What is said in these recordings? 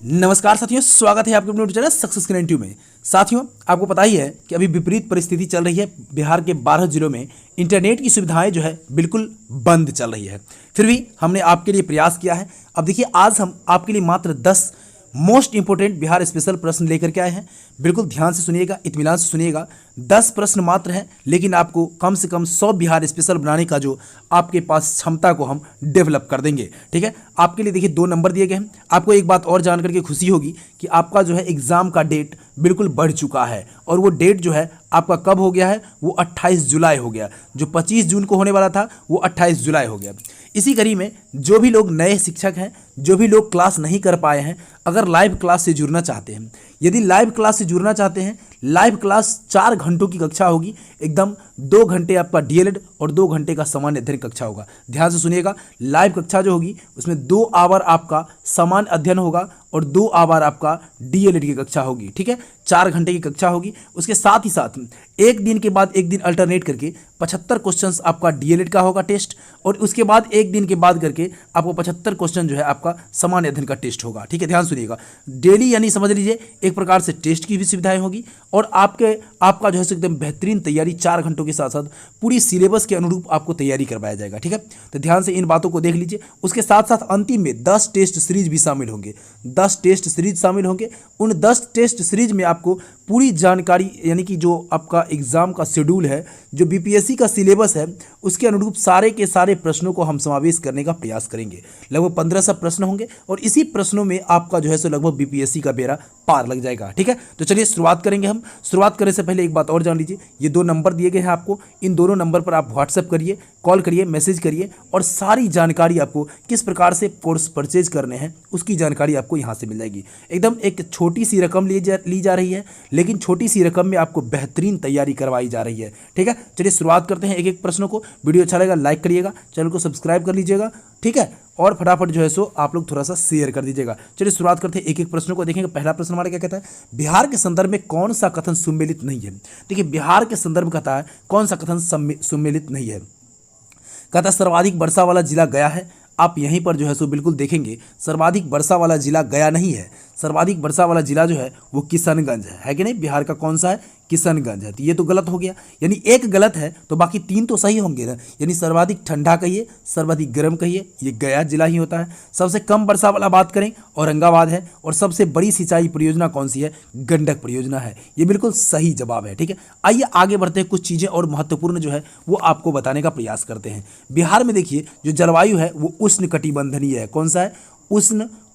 नमस्कार साथियों, स्वागत है आपके अपने यूट्यूब चैनल सक्सेस क्रिएटिव में। साथियों, आपको पता ही है कि अभी विपरीत परिस्थिति चल रही है। बिहार के 12 जिलों में इंटरनेट की सुविधाएं जो है बिल्कुल बंद चल रही है। फिर भी हमने आपके लिए प्रयास किया है। अब देखिए, आज हम आपके लिए मात्र 10 मोस्ट इंपोर्टेंट बिहार स्पेशल प्रश्न लेकर के आए हैं। बिल्कुल ध्यान से सुनिएगा, इत्मीनान से सुनिएगा। 10 प्रश्न मात्र हैं, लेकिन आपको कम से कम 100 बिहार स्पेशल बनाने का जो आपके पास क्षमता को हम डेवलप कर देंगे। ठीक है, आपके लिए देखिए 2 नंबर दिए गए हैं। आपको एक बात और जान करके खुशी होगी कि आपका जो है एग्जाम का डेट बिल्कुल बढ़ चुका है, और वो डेट जो है आपका कब हो गया है, वो 28 जुलाई हो गया। जो 25 जून को होने वाला था वो 28 जुलाई हो गया। इसी कड़ी में जो भी लोग नए शिक्षक हैं, जो भी लोग क्लास नहीं कर पाए हैं, अगर लाइव क्लास से जुड़ना चाहते हैं, यदि लाइव क्लास से जुड़ना चाहते हैं, लाइव क्लास 4 घंटों की कक्षा होगी। एकदम 2 घंटे आपका डीएलएड और 2 घंटे का सामान्य अध्ययन कक्षा होगा। ध्यान से सुनिएगा, लाइव कक्षा जो होगी उसमें 2 आवर आपका सामान्य अध्ययन होगा और 2 आवर आपका डीएलएड की कक्षा होगी। ठीक है, 4 घंटे की कक्षा होगी। उसके साथ ही साथ एक दिन के बाद एक दिन अल्टरनेट करके 75 क्वेश्चंस आपका डीएलएड का होगा टेस्ट, और उसके बाद एक दिन के बाद करके आपको 75 क्वेश्चन जो है आपका सामान्य अध्ययन का टेस्ट होगा। ठीक है, ध्यान सुनिएगा। डेली यानी समझ लीजिए एक प्रकार से टेस्ट की भी सुविधाएं होगी, और आपका जो है एकदम बेहतरीन तैयारी 4 घंटों के साथ साथ पूरी सिलेबस के अनुरूप आपको तैयारी करवाया जाएगा। ठीक है, तो ध्यान से इन बातों को देख लीजिए। उसके साथ साथ अंतिम में 10 टेस्ट सीरीज भी शामिल होंगे। 10 टेस्ट सीरीज शामिल होंगे। उन 10 टेस्ट सीरीज में आपको पूरी जानकारी, यानी कि जो आपका एग्जाम का शेड्यूल है, जो बीपीएससी का सिलेबस है, उसके अनुरूप सारे के सारे प्रश्नों को हम समावेश करने का प्रयास करेंगे। लगभग 1500 प्रश्न होंगे, और इसी प्रश्नों में आपका जो है सो लगभग बीपीएससी का बेड़ा पार लग जाएगा। ठीक है, तो चलिए शुरुआत करेंगे। हम शुरुआत करने से पहले एक बात और जान लीजिए, ये 2 नंबर दिए गए हैं आपको। इन दोनों नंबर पर आप व्हाट्सएप करिए, कॉल करिए, मैसेज करिए, और सारी जानकारी आपको किस प्रकार से कोर्स परचेज करने हैं उसकी जानकारी आपको यहाँ से मिल जाएगी। एकदम एक छोटी सी रकम ली जा रही है, लेकिन छोटी सी रकम में आपको बेहतरीन तैयारी करवाई जा रही है। ठीक है, चलिए शुरुआत करते हैं एक एक प्रश्नों को। वीडियो अच्छा लगेगा लाइक करिएगा, चैनल को सब्सक्राइब कर लीजिएगा। ठीक है, और फटाफट जो है सो आप लोग थोड़ा सा शेयर कर दीजिएगा। चलिए शुरुआत करते हैं एक एक प्रश्नों को। देखेंगे पहला प्रश्न हमारा क्या कहता है, बिहार के संदर्भ में कौन सा कथन सुमेलित नहीं है। देखिए, बिहार के संदर्भ कहता है कौन सा कथन सुमेलित नहीं है। कहता है सर्वाधिक वर्षा वाला जिला गया है। आप यहीं पर जो है सो बिल्कुल देखेंगे, सर्वाधिक वर्षा वाला जिला गया नहीं है। सर्वाधिक वर्षा वाला जिला जो है वो किशनगंज है कि नहीं। बिहार का कौन सा है, किशनगंज है। तो ये तो गलत हो गया, यानी एक गलत है तो बाकी 3 तो सही होंगे ना। यानी सर्वाधिक ठंडा कहिए, सर्वाधिक गर्म कहिए, ये गया जिला ही होता है। सबसे कम वर्षा वाला बात करें, औरंगाबाद है। और सबसे बड़ी सिंचाई परियोजना कौन सी है, गंडक परियोजना है। ये बिल्कुल सही जवाब है। ठीक है, आइए आगे बढ़ते हैं। कुछ चीज़ें और महत्वपूर्ण जो है वो आपको बताने का प्रयास करते हैं। बिहार में देखिए जो जलवायु है वो उष्ण कटिबंधनीय है। कौन सा है,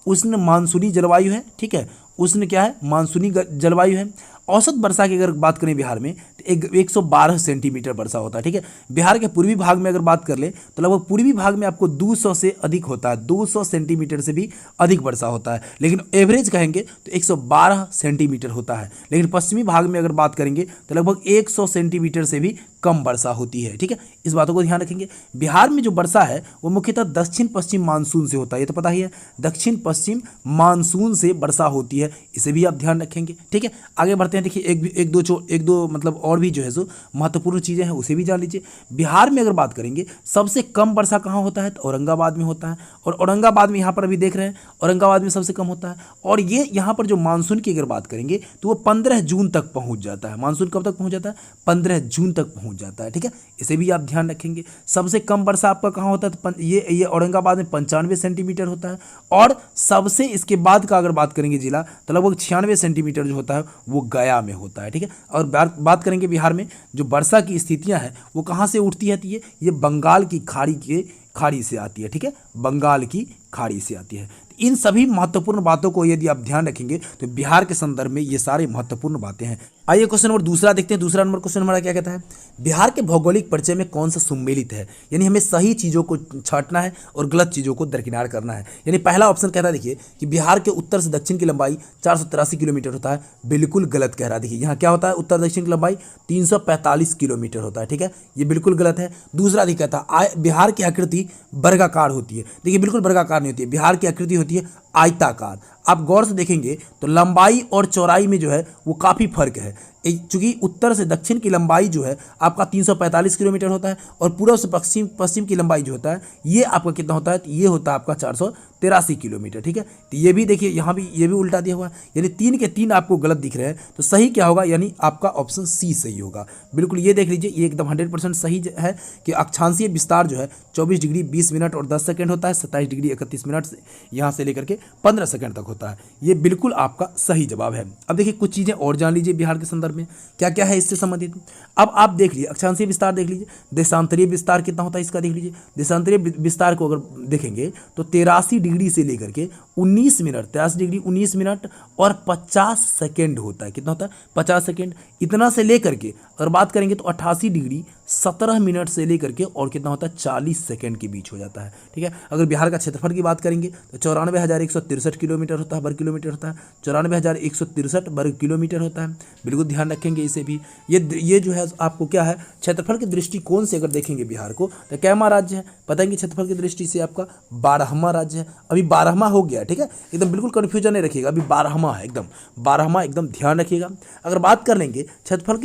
उष्ण मानसूनी जलवायु है। ठीक है, उष्ण क्या है, मानसूनी जलवायु है। औसत वर्षा की अगर बात करें बिहार में तो 112 सेंटीमीटर वर्षा होता है। ठीक है, बिहार के पूर्वी भाग में अगर बात कर ले तो लगभग पूर्वी भाग में आपको 200 से अधिक होता है, 200 सेंटीमीटर से भी अधिक वर्षा होता है। लेकिन एवरेज कहेंगे तो 112 सेंटीमीटर होता है। लेकिन पश्चिमी भाग में अगर बात करेंगे तो लगभग 100 सेंटीमीटर से भी कम वर्षा होती है। ठीक है, इस बातों को ध्यान रखेंगे। बिहार में जो वर्षा है वो मुख्यतः दक्षिण पश्चिम मानसून से होता है, ये तो पता ही है। दक्षिण पश्चिम मानसून से वर्षा होती है, इसे भी आप ध्यान रखेंगे। ठीक है, आगे बढ़ते हैं। देखिए एक दो मतलब और भी जो है सो महत्वपूर्ण चीज़ें हैं, उसे भी जान लीजिए। बिहार में अगर बात करेंगे सबसे कम वर्षा कहाँ होता है, तो औरंगाबाद में होता है। और औरंगाबाद में यहाँ पर अभी देख रहे हैं औरंगाबाद में सबसे कम होता है। और ये यहाँ पर जो मानसून की अगर बात करेंगे तो वो 15 जून तक पहुँच जाता है। मानसून कब तक पहुँच जाता है, 15 जून तक पहुँच जाता है। ठीक है, इसे भी आप ध्यान रखेंगे। सबसे कम वर्षा आपका कहाँ होता है, तो ये औरंगाबाद में 95 सेंटीमीटर होता है। और सबसे इसके बाद का अगर बात करेंगे जिला तो लगभग 96 सेंटीमीटर जो होता है वो गया में होता है। ठीक है, और बात करेंगे बिहार में जो वर्षा की स्थितियां हैं वो कहाँ से उठती है, तो ये बंगाल की खाड़ी से आती है। ठीक है, बंगाल की खाड़ी से आती है। इन सभी महत्वपूर्ण बातों को यदि आप ध्यान रखेंगे तो बिहार के संदर्भ में ये सारे महत्वपूर्ण बातें हैं। आइए क्वेश्चन नंबर दूसरा देखते हैं। दूसरा नंबर क्वेश्चन हमारा क्या कहता है, बिहार के भौगोलिक परिचय में कौन सा सुमेलित है। यानी हमें सही चीज़ों को छांटना है और गलत चीज़ों को दरकिनार करना है। यानी पहला ऑप्शन कहता है देखिए कि बिहार के उत्तर से दक्षिण की लंबाई 483 किलोमीटर होता है, बिल्कुल गलत कह रहा है। देखिए यहाँ क्या होता है, उत्तर दक्षिण की लंबाई 345 किलोमीटर होता है। ठीक है, ये बिल्कुल गलत है। दूसरा देखिए कहता है बिहार की आकृति वर्गाकार होती है। देखिए बिल्कुल वर्गाकार नहीं होती है, बिहार की आकृति होती है आयताकार। आप गौर से देखेंगे तो लंबाई और चौड़ाई में जो है वो काफ़ी फर्क है। चूंकि उत्तर से दक्षिण की लंबाई जो है आपका 345 किलोमीटर होता है और पूर्व से पश्चिम की लंबाई जो होता है ये आपका कितना होता है, तो ये होता है आपका 483 किलोमीटर। ठीक है, तो ये भी देखिए यहाँ भी ये भी उल्टा दिया हुआ है, यानी 3 के 3 आपको गलत दिख रहे हैं। तो सही क्या होगा, यानी आपका ऑप्शन सी सही होगा। बिल्कुल ये देख लीजिए, ये एकदम 100% सही है कि अक्षांशीय विस्तार जो है 24 डिग्री 20 मिनट और 10 सेकंड होता है, 27 डिग्री 31 मिनट से यहाँ से लेकर के 15 सेकंड तक होता है। ये बिल्कुल आपका सही जवाब है। अब देखिए कुछ चीज़ें और जान लीजिए बिहार के संदर्भ में क्या क्या है इससे संबंधित। अब आप देख लीजिए अक्षांशीय विस्तार देख लीजिए, देशांतरीय विस्तार कितना होता है इसका देख लीजिए। देशांतरीय विस्तार को अगर देखेंगे तो 83 डिग्री से लेकर के 19 मिनट, 83 डिग्री 19 मिनट और 50 सेकेंड होता है। कितना होता है, 50 सेकेंड। इतना से लेकर के अगर बात करेंगे तो 88 डिग्री 17 मिनट से लेकर के और कितना होता है 40 सेकेंड के बीच हो जाता है। ठीक है, अगर बिहार का क्षेत्रफल की बात करेंगे तो 94,163 किलोमीटर होता है, वर्ग किलोमीटर होता है, 94,163 वर्ग किलोमीटर होता है। बिल्कुल ध्यान रखेंगे इसे भी। ये जो है आपको क्या है, क्षेत्रफल के दृष्टिकोण से अगर देखेंगे बिहार को तो कैमा राज्य है, बताएंगे क्षेत्रफल की दृष्टि से आपका 12वां राज्य है। अभी 12वां हो गया, ठीक है, एकदम बिल्कुल कन्फ्यूजन नहीं रखिएगा, अभी 12वां है, एकदम 12वां, एकदम ध्यान रखिएगा। अगर बात कर लेंगे क्षेत्रफल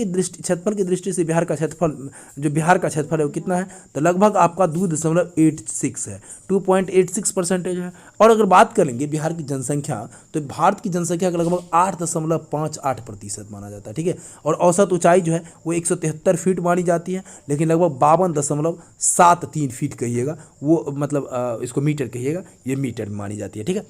की दृष्टि से बिहार का क्षेत्रफल, जो बिहार का क्षेत्रफल है वो कितना है, तो लगभग आपका 2.86 है, 2.86% है। और अगर बात कर लेंगे बिहार की जनसंख्या, तो भारत की जनसंख्या का लगभग 8.58% माना जाता है। ठीक है, और औसत ऊंचाई जो है वो 173 फीट मानी जाती है, लेकिन लगभग 52.73 फीट कहिएगा, वो मतलब इसको मीटर कहिएगा, ये मीटर में मानी जाती है। ठीक है,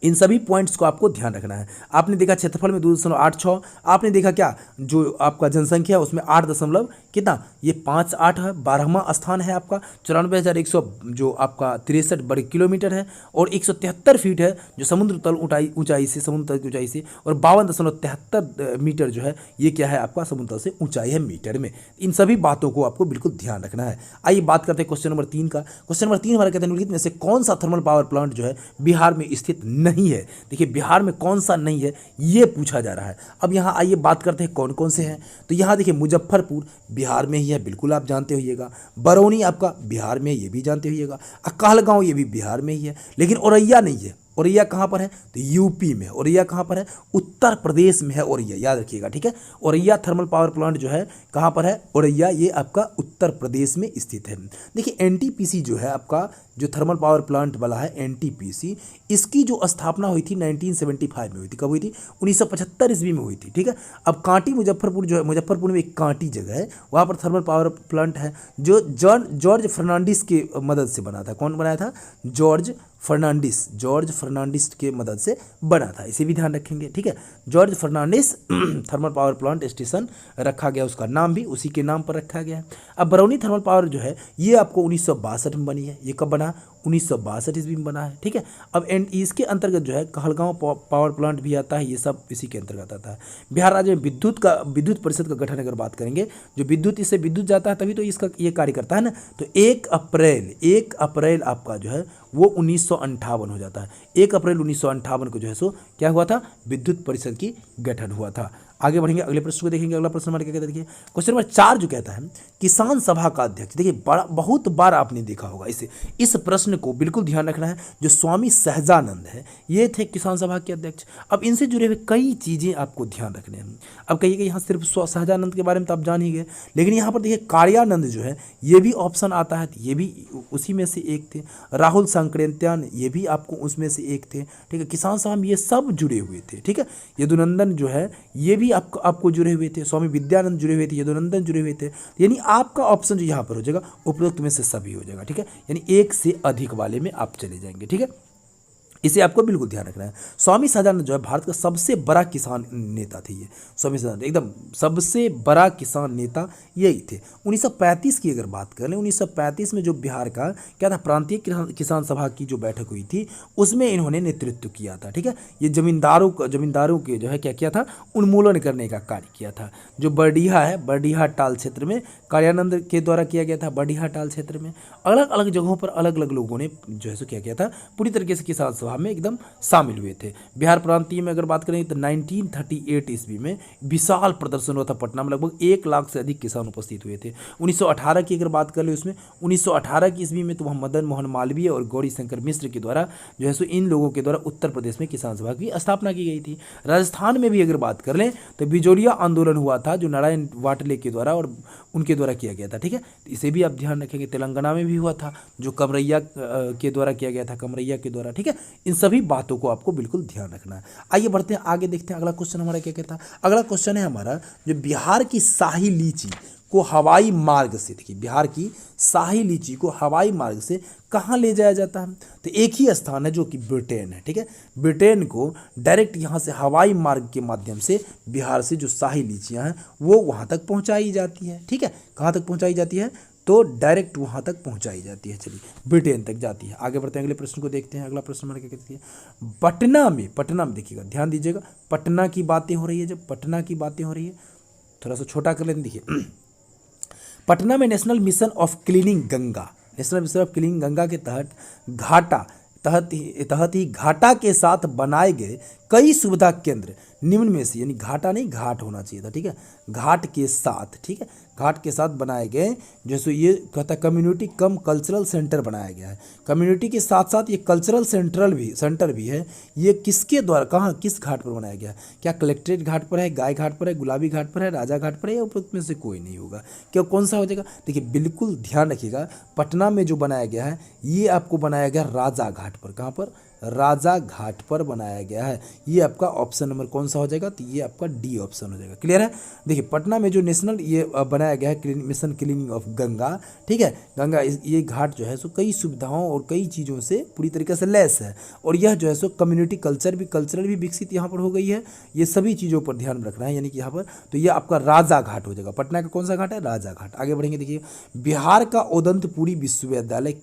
इन सभी पॉइंट्स को आपको ध्यान रखना है। आपने देखा क्षेत्रफल में 2.86, आपने देखा क्या जो आपका जनसंख्या है उसमें 8 दशमलव कितना, ये 58 है, 12वां स्थान है आपका। 94,100 जो आपका 63 वर्ग किलोमीटर है और 173 फीट है जो समुद्र तल ऊंचाई से, समुद्र तल की ऊंचाई से, और 52.73 मीटर जो है ये क्या है आपका समुद्र तल से ऊंचाई है मीटर में। इन सभी बातों को आपको बिल्कुल ध्यान रखना है। आइए बात करते हैं क्वेश्चन नंबर 3 का। क्वेश्चन नंबर 3 हमारा कहते हैं निम्नलिखित में से कौन सा थर्मल पावर प्लांट जो है बिहार में स्थित नहीं है। देखिए बिहार में कौन सा नहीं है ये पूछा जा रहा है। अब यहाँ आइए बात करते हैं कौन कौन से हैं। तो यहाँ देखिए मुजफ्फरपुर बिहार में ही है, बिल्कुल आप जानते होइएगा। बरौनी आपका बिहार में, ये भी जानते होइएगा। कहलगांव ये भी बिहार में ही है, लेकिन औरैया नहीं है। औरैया कहाँ पर है, तो यूपी में। औरैया कहाँ पर है, उत्तर प्रदेश में है औरैया, याद रखिएगा। ठीक है, औरैया थर्मल पावर प्लांट जो है कहाँ पर है, औरैया, ये आपका उत्तर प्रदेश में स्थित है। देखिए एनटीपीसी जो है आपका, जो थर्मल पावर प्लांट वाला है एनटीपीसी, इसकी जो स्थापना हुई थी 1975 में हुई थी। कब हुई थी, 1975 ईस्वी में हुई थी। ठीक है, अब कांटी मुजफ्फरपुर जो है, मुजफ्फरपुर में एक कांटी जगह है, वहाँ पर थर्मल पावर प्लांट है जो जॉर्ज फर्नांडिस के मदद से बना था। कौन बनाया था, जॉर्ज फर्नांडिस के मदद से बना था, इसे भी ध्यान रखेंगे। ठीक है, George Fernandes thermal power plant station रखा गया, उसका नाम भी उसी के नाम पर रखा गया है। अब बरौनी थर्मल पावर जो है ये आपको 1962 में बनी है। ये कब बना, 1962 ईस्वी में बना है। ठीक है, अब इसके अंतर्गत जो है कहलगांव पावर प्लांट भी आता है, ये सब इसी के अंतर्गत आता है। बिहार राज्य में विद्युत परिषद का गठन अगर बात करेंगे, जो विद्युत, इससे विद्युत जाता है तभी तो इसका ये कार्य करता है ना। तो 1 अप्रैल आपका जो है वो 1958 हो जाता है। 1 अप्रैल 1958 को जो है सो क्या हुआ था, विद्युत परिषद की गठन हुआ था। आगे बढ़ेंगे, अगले प्रश्न को देखेंगे। अगला प्रश्न हमारे क्या कहता है, देखिए क्वेश्चन नंबर 4 जो कहता है किसान सभा का अध्यक्ष। देखिए बहुत बार आपने देखा होगा इस प्रश्न को, बिल्कुल ध्यान रखना है। जो स्वामी सहजानंद है ये थे किसान सभा के अध्यक्ष। अब इनसे जुड़े हुए कई चीज़ें आपको ध्यान रखने हैं। अब कहिए कि यहाँ सिर्फ सहजानंद के बारे में तो आप जान ही गए, लेकिन यहाँ पर देखिए कार्यानंद जो है ये भी ऑप्शन आता है, ये भी उसी में से एक थे। राहुल संक्रांत्यान ये भी आपको उसमें से एक थे। ठीक है, किसान सभा में ये सब जुड़े हुए थे। ठीक है, यदुनंदन जो है ये भी आपको जुड़े हुए थे। स्वामी विद्यानंद जुड़े हुए थे, यदुनंदन जुड़े हुए थे। यानी आपका ऑप्शन जो यहाँ पर हो जाएगा उपरोक्त में से सभी हो जाएगा। ठीक है, यानी एक से अधिक वाले में आप चले जाएंगे। ठीक है, इसे आपको बिल्कुल ध्यान रखना है। स्वामी सहजानंद जो है भारत का सबसे बड़ा किसान नेता थे। ये स्वामी सहजानंद एकदम सबसे बड़ा किसान नेता यही थे। 1935 की अगर बात करें, 1935 में जो बिहार का क्या था, प्रांतीय किसान सभा की जो बैठक हुई थी उसमें इन्होंने नेतृत्व किया था। ठीक है, ये जमींदारों के जो है क्या किया था, उन्मूलन करने का कार्य किया था। जो बरडीहा है, बरडीहा टाल क्षेत्र में कार्यानंद के द्वारा किया गया था बडिहाटाल क्षेत्र में। अलग अलग जगहों पर अलग अलग लोगों ने जो है सो क्या किया था, पूरी तरीके से किसान सभा में एकदम शामिल हुए थे। बिहार प्रांतीय में अगर बात करें तो 1938 ईस्वी में विशाल प्रदर्शन हुआ था पटना में, लगभग 1 लाख से अधिक किसान उपस्थित हुए थे। 1918 की अगर बात कर ले उसमें 1918 की ईस्वी में तो वहाँ मदन मोहन मालवीय और गौरी शंकर मिश्र के द्वारा जो है सो इन लोगों के द्वारा उत्तर प्रदेश में किसान सभा की स्थापना की गई थी। राजस्थान में भी अगर बात कर लें तो बिजोरिया आंदोलन हुआ था जो नारायण वाटले के द्वारा और उनके द्वारा किया गया था, ठीक है। तो इसे भी आप ध्यान रखेंगे। तेलंगाना में भी हुआ था जो कमरैया के द्वारा किया गया था, कमरैया के द्वारा, ठीक है। इन सभी बातों को आपको बिल्कुल ध्यान रखना है। आइए बढ़ते हैं आगे, देखते हैं अगला क्वेश्चन हमारा क्या कहता है। अगला क्वेश्चन है हमारा जो बिहार की शाही लीची को हवाई मार्ग से, देखिए बिहार की शाही लीची को हवाई मार्ग से कहाँ ले जाया जाता है, तो एक ही स्थान है जो कि ब्रिटेन है, ठीक है। ब्रिटेन को डायरेक्ट यहाँ से हवाई मार्ग के माध्यम से बिहार से जो शाही लीचियाँ हैं वो वहाँ तक पहुँचाई जाती है, ठीक है। कहाँ तक पहुँचाई जाती है, तो डायरेक्ट वहाँ तक पहुँचाई जाती है, चलिए ब्रिटेन तक जाती है। आगे बढ़ते हैं, अगले प्रश्न को देखते हैं। अगला प्रश्न हमारे क्या कहती है, पटना में देखिएगा, ध्यान दीजिएगा, पटना की बातें हो रही है, जब पटना की बातें हो रही है थोड़ा सा छोटा कर लेते, देखिए पटना में national mission of cleaning Ganga, national mission of cleaning Ganga के तहत ही घाटा के साथ बनाए गए कई सुविधा केंद्र निम्न में से, यानी घाटा नहीं घाट होना चाहिए था, ठीक है, घाट के साथ, ठीक है, घाट के साथ बनाए गए, जैसे ये कहता है कम्युनिटी कम कल्चरल सेंटर बनाया गया है। कम्युनिटी के साथ साथ ये कल्चरल सेंटर भी है। ये किसके द्वारा, कहाँ, किस घाट पर बनाया गया है, क्या कलेक्ट्रेट घाट पर है, गाय घाट पर है, गुलाबी घाट पर है, राजा घाट पर है, या उपरोक्त में से कोई नहीं होगा, क्या कौन सा हो जाएगा। देखिए बिल्कुल ध्यान रखिएगा, पटना में जो बनाया गया है ये आपको बनाया गया राजा घाट पर, कहाँ पर, राजा घाट पर बनाया गया है। ये आपका ऑप्शन नंबर कौन सा हो जाएगा, तो ये आपका डी ऑप्शन हो जाएगा। क्लियर है। देखिए पटना में जो नेशनल ये बनाया गया है मिशन क्लीनिंग ऑफ गंगा, ठीक है, गंगा ये घाट जो है सो कई सुविधाओं और कई चीज़ों से पूरी तरीके से लैस है, और यह जो है सो कम्युनिटी कल्चरल भी विकसित यहाँ पर हो गई है। ये सभी चीज़ों पर ध्यान रखना है, यानी कि यहाँ पर तो ये आपका राजा घाट हो जाएगा। पटना का कौन सा घाट है, राजा घाट। आगे बढ़ेंगे, देखिए बिहार का उदंतपुरी विश्वविद्यालय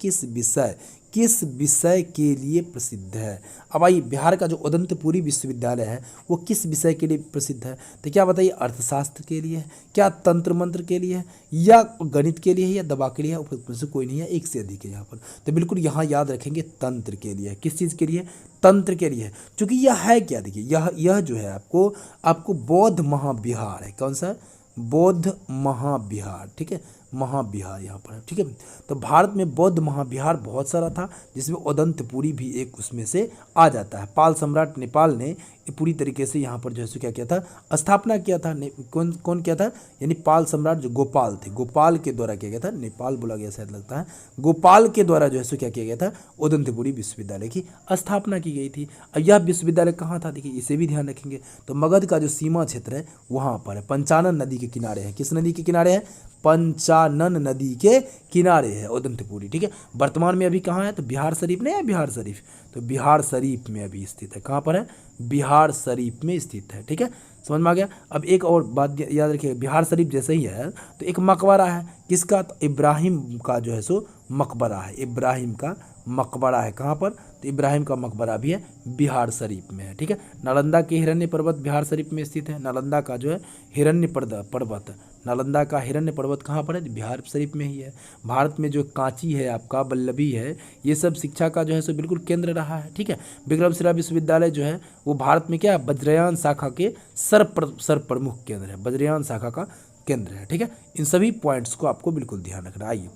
किस विषय के लिए प्रसिद्ध है। अब आइए, बिहार का जो उदंतपुरी विश्वविद्यालय है वो किस विषय के लिए प्रसिद्ध है, तो क्या बताइए, अर्थशास्त्र के लिए है, क्या तंत्र मंत्र के लिए है, या गणित के लिए है, या दवा के लिए है, उपयुक्त में से कोई नहीं है, एक से अधिक है यहाँ पर। तो बिल्कुल यहाँ याद रखेंगे तंत्र के लिए। किस चीज़ के लिए, तंत्र के लिए है, क्योंकि यह है क्या, देखिए यह जो है आपको बौद्ध महाविहार है। कौन सा, बौद्ध महाविहार, ठीक है, महाविहार यहाँ पर है, ठीक है। तो भारत में बौद्ध महाविहार बहुत सारा था, जिसमें उदंतपुरी भी एक उसमें से आ जाता है। पाल सम्राट नेपाल ने पूरी तरीके से यहाँ पर जो है सो क्या किया था, स्थापना किया था। कौन किया था, यानी पाल सम्राट जो गोपाल थे, गोपाल के द्वारा किया गया था, नेपाल बोला गया शायद लगता है, गोपाल के द्वारा जो है सो क्या किया गया था, उदंतपुरी विश्वविद्यालय की स्थापना की गई थी। अब यह विश्वविद्यालय कहाँ था, देखिए इसे भी ध्यान रखेंगे, तो मगध का जो सीमा क्षेत्र है वहाँ पर है, पंचानन नदी के किनारे है। किस नदी के किनारे है, पंचानन नदी के किनारे है उदंतपुरी, ठीक है। वर्तमान में अभी कहाँ है, तो बिहार शरीफ नहीं है, बिहार शरीफ, तो बिहार शरीफ में अभी स्थित है। कहाँ पर है, बिहार शरीफ में स्थित है, ठीक है, समझ में आ गया। अब एक और बात याद रखिए, बिहार शरीफ जैसे ही है तो एक मकबरा है, किसका, तो इब्राहिम का जो है सो मकबरा है, इब्राहिम का मकबरा है। कहाँ पर, तो इब्राहिम का मकबरा भी है बिहार शरीफ में है, ठीक है। नालंदा के हिरण्य पर्वत बिहार शरीफ में स्थित है। नालंदा का जो है हिरण्य पर्वत, नालंदा का हिरण्य पर्वत कहाँ पर है, बिहार शरीफ में ही है। भारत में जो कांची है आपका, वल्लभी है, ये सब शिक्षा का जो है सो बिल्कुल केंद्र रहा है, ठीक है। विक्रमशिला विश्वविद्यालय जो है वो भारत में क्या है, वज्रयान शाखा के सर्व प्रमुख केंद्र है, वज्रयान शाखा का केंद्र है, ठीक है। इन सभी पॉइंट्स को आपको बिल्कुल ध्यान रखना। आइए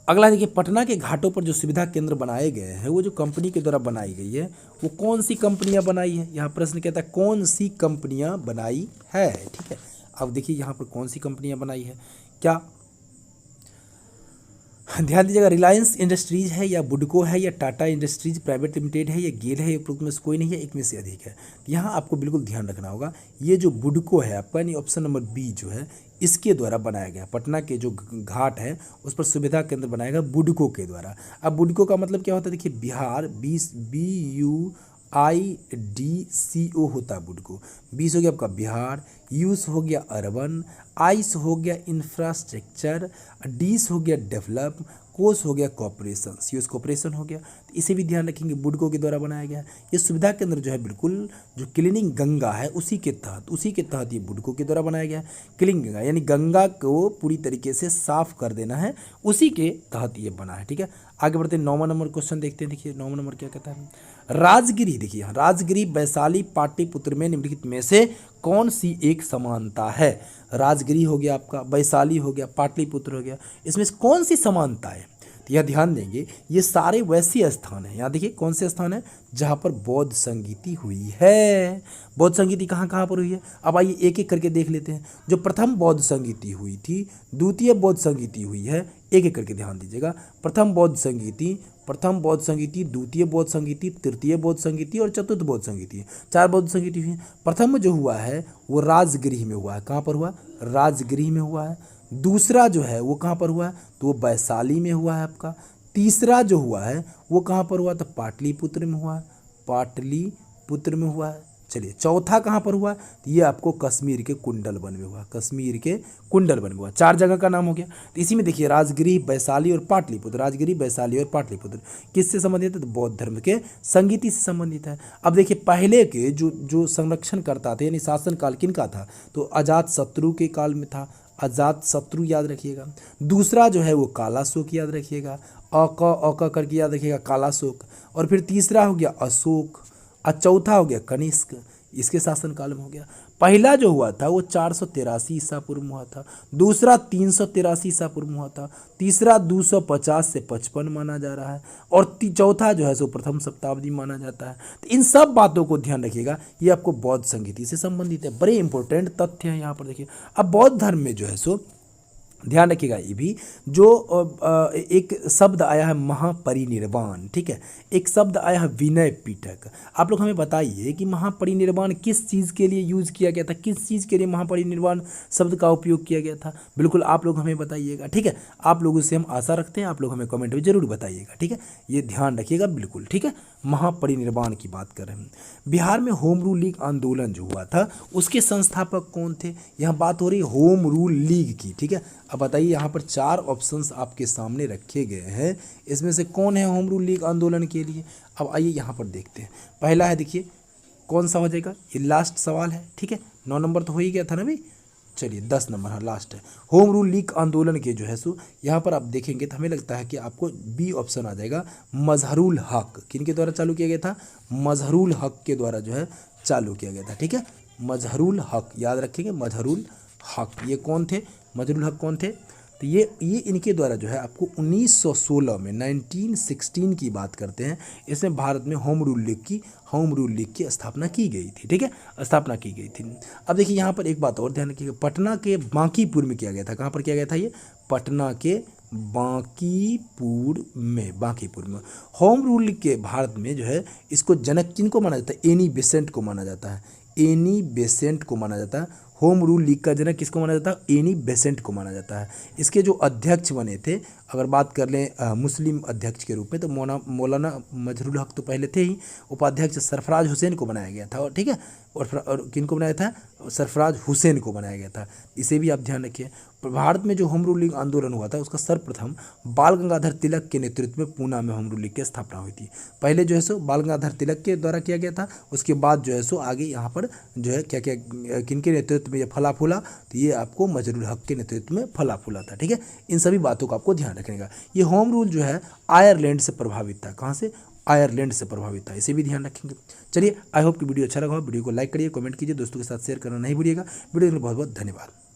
अगला देखिए, पटना के घाटों पर जो सुविधा केंद्र बनाए गए हैं वो जो कंपनी के द्वारा बनाई गई है वो कौन सी कंपनियां बनाई है। यहाँ प्रश्न कहता है कौन सी कंपनियां बनाई है, ठीक है। अब देखिए यहाँ पर कौन सी कंपनियां बनाई है, क्या ध्यान दीजिएगा, रिलायंस इंडस्ट्रीज है, या बुडको है, या टाटा इंडस्ट्रीज प्राइवेट लिमिटेड है, या गेल है, या उपरोक्त में से कोई नहीं है, एक में से अधिक है। यहाँ आपको बिल्कुल ध्यान रखना होगा, ये जो बुडको है आपका, यानी ऑप्शन नंबर बी जो है इसके द्वारा बनाया गया। पटना के जो घाट है उस पर सुविधा केंद्र बनाया गया बुडको के द्वारा। अब बुडको का मतलब क्या होता है, देखिए बिहार, BU IDCO होता है बुडको। 20 हो गया आपका बिहार, यूस हो गया अर्बन, आइस हो गया इंफ्रास्ट्रक्चर, डीस हो गया डेवलप, कोस हो गया कॉपरेशन, सीओस कॉपरेशन हो गया। तो इसे भी ध्यान रखेंगे, बुडको के द्वारा बनाया गया है। ये सुविधा केंद्र जो है बिल्कुल जो क्लीनिंग गंगा है उसी के तहत ये बुडको के द्वारा बनाया गया है। क्लीनिंग गंगा यानी गंगा को पूरी तरीके से साफ कर देना है, उसी के तहत ये बना है। ठीक है, आगे बढ़ते हैं। 9वां नंबर क्वेश्चन देखते हैं। देखिए 9वां नंबर क्या कहता है। राजगिरी, देखिए यहाँ राजगिरी वैशाली पाटलिपुत्र में निम्नलिखित में से कौन सी एक समानता है। राजगिरी हो गया आपका, वैशाली हो गया, पाटलिपुत्र हो गया, इसमें से कौन सी समानता है। तो यह ध्यान देंगे, ये सारे वैसे स्थान हैं। यहाँ देखिए कौन से स्थान है जहाँ पर बौद्ध संगीति हुई है। बौद्ध संगीति कहाँ कहाँ पर हुई है, अब आइए एक एक करके देख लेते हैं। जो प्रथम बौद्ध संगीति हुई थी, द्वितीय बौद्ध संगीति हुई है, एक एक करके ध्यान दीजिएगा। प्रथम बौद्ध संगीति, द्वितीय बौद्ध संगीति, तृतीय बौद्ध संगीति और चतुर्थ बौद्ध संगीति, 4 बौद्ध संगीति हुई है। प्रथम जो हुआ है वो राजगृह में हुआ है। कहाँ पर हुआ, राजगृह में हुआ है। दूसरा जो है वो कहाँ पर हुआ है, तो वो वैशाली में हुआ है आपका। तीसरा जो हुआ है वो कहाँ पर हुआ, तो पाटलिपुत्र में हुआ है, पाटलिपुत्र में हुआ है। चलिए चौथा कहाँ पर हुआ, तो ये आपको कश्मीर के कुंडलवन में हुआ, कश्मीर के कुंडलवन में हुआ। 4 जगह का नाम हो गया। तो इसी में देखिए राजगिरी, वैशाली और पाटलिपुत्र, राजगिरी, वैशाली और पाटलिपुत्र किससे संबंधित है, तो बौद्ध धर्म के संगीति से संबंधित है। अब देखिए पहले के जो संरक्षण करता थे यानी शासन काल किनका था, तो अजात शत्रु के काल में था, अजात शत्रु याद रखिएगा। दूसरा जो है वो कालाशोक याद रखिएगा, अक करके याद रखिएगा कालाशोक। और फिर तीसरा हो गया अशोक, और चौथा हो गया कनिष्क, इसके शासनकाल में हो गया। पहला जो हुआ था वो 483 ईसा पूर्व में हुआ था, दूसरा 383 ईसा पूर्व में हुआ था, तीसरा 250 से 55 माना जा रहा है, और चौथा जो है सो प्रथम शताब्दी माना जाता है। तो इन सब बातों को ध्यान रखिएगा, ये आपको बौद्ध संगीति से संबंधित है। बड़े इंपॉर्टेंट तथ्य हैं यहाँ पर देखिए। अब बौद्ध धर्म में जो है सो ध्यान रखिएगा, ये भी जो एक शब्द आया है महापरिनिर्वाण, ठीक है, एक शब्द आया है विनय पिटक। आप लोग हमें बताइए कि महापरिनिर्वाण किस चीज़ के लिए यूज़ किया गया था, किस चीज़ के लिए महापरिनिर्वाण शब्द का उपयोग किया गया था, बिल्कुल आप लोग हमें बताइएगा। ठीक है, आप लोगों से हम आशा रखते हैं, आप लोग हमें कमेंट में जरूर बताइएगा। ठीक है, ये ध्यान रखिएगा बिल्कुल। ठीक है, महापरिनिर्वाण की बात कर रहे हैं। बिहार में होम रूल लीग आंदोलन जो हुआ था उसके संस्थापक कौन थे, यहाँ बात हो रही है होम रूल लीग की। ठीक है, अब बताइए यहाँ पर 4 ऑप्शंस आपके सामने रखे गए हैं, इसमें से कौन है होम रूल लीग आंदोलन के लिए। अब आइए यहाँ पर देखते हैं। पहला है, देखिए कौन सा हो जाएगा, ये लास्ट सवाल है। ठीक है, 9 नंबर तो हो ही गया था ना भाई। चलिए 10 नंबर है, लास्ट है। होम रूल लीग आंदोलन के जो है सो यहाँ पर आप देखेंगे तो हमें लगता है कि आपको बी ऑप्शन आ जाएगा, मजहरुल हक। किनके द्वारा चालू किया गया था, मजहरुल हक के द्वारा जो है चालू किया गया था। ठीक है, मजहरुल हक याद रखेंगे, मजहरुल हक। ये कौन थे, मजहरुल हक कौन थे, तो ये इनके द्वारा जो है आपको 1916 में 1916 की बात करते हैं, इसमें भारत में होम रूल लीग की स्थापना की गई थी। ठीक है, स्थापना की गई थी। अब देखिए यहाँ पर एक बात और ध्यान रखिएगा, पटना के बांकीपुर में किया गया था। कहाँ पर किया गया था, ये पटना के बांकीपुर में। होम रूल लीग के भारत में जो है इसको जनक किनको माना जाता है, एनी बेसेंट को माना जाता है, एनी बेसेंट को माना जाता है। होम रूल लीग का जनक किसको माना जाता है, एनी बेसेंट को माना जाता है। इसके जो अध्यक्ष बने थे, अगर बात कर लें मुस्लिम अध्यक्ष के रूप में, तो मौलाना मजहरुल हक तो पहले थे ही, उपाध्यक्ष सरफराज हुसैन को बनाया गया था। और ठीक है, और किनको बनाया था, सरफराज हुसैन को बनाया गया था। इसे भी आप ध्यान रखिए। भारत में जो होम रूल लीग आंदोलन हुआ था उसका सर्वप्रथम बाल गंगाधर तिलक के नेतृत्व में पूना में होम रूल लीग की स्थापना हुई थी। पहले जो है सो बाल गंगाधर तिलक के द्वारा किया गया था, उसके बाद जो है सो आगे यहाँ पर जो है क्या क्या किनके नेतृत्व में ये फला फूला, तो ये आपको मजहरुल हक के नेतृत्व में फला फूला था। ठीक है, इन सभी बातों का आपको ध्यान रखने का। ये होम रूल जो है आयरलैंड से प्रभावित था। कहाँ से, आयरलैंड से प्रभावित था, इसे भी ध्यान रखेंगे। चलिए, आई होप कि वीडियो अच्छा लगा हो, वीडियो को लाइक करिए, कमेंट कीजिए, दोस्तों के साथ शेयर करना नहीं भूलिएगा। वीडियो के लिए बहुत बहुत धन्यवाद।